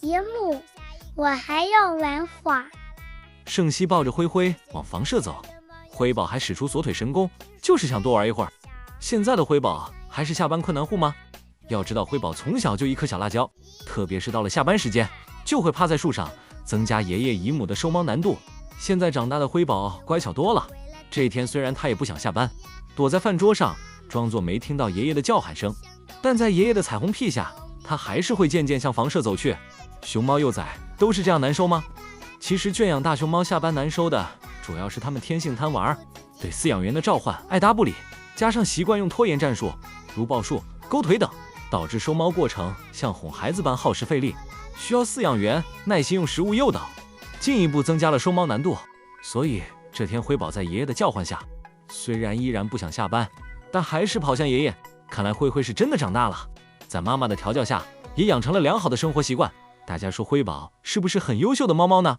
爷母，我还要玩会儿。圣熙抱着灰灰往房舍走，灰宝还使出锁腿神功，就是想多玩一会儿。现在的灰宝还是下班困难户吗？要知道灰宝从小就一颗小辣椒，特别是到了下班时间，就会趴在树上，增加爷爷姨母的收猫难度。现在长大的灰宝乖巧多了，这一天虽然他也不想下班，躲在饭桌上装作没听到爷爷的叫喊声，但在爷爷的彩虹屁下，他还是会渐渐向房舍走去。熊猫幼崽都是这样难收吗？其实圈养大熊猫下班难收的主要是它们天性贪玩，对饲养员的召唤爱答不理，加上习惯用拖延战术，如抱树、勾腿等，导致收猫过程像哄孩子般耗时费力，需要饲养员耐心用食物诱导，进一步增加了收猫难度。所以这天灰宝在爷爷的叫唤下，虽然依然不想下班，但还是跑向爷爷。看来灰灰是真的长大了，在妈妈的调教下，也养成了良好的生活习惯。大家说灰宝是不是很优秀的猫猫呢？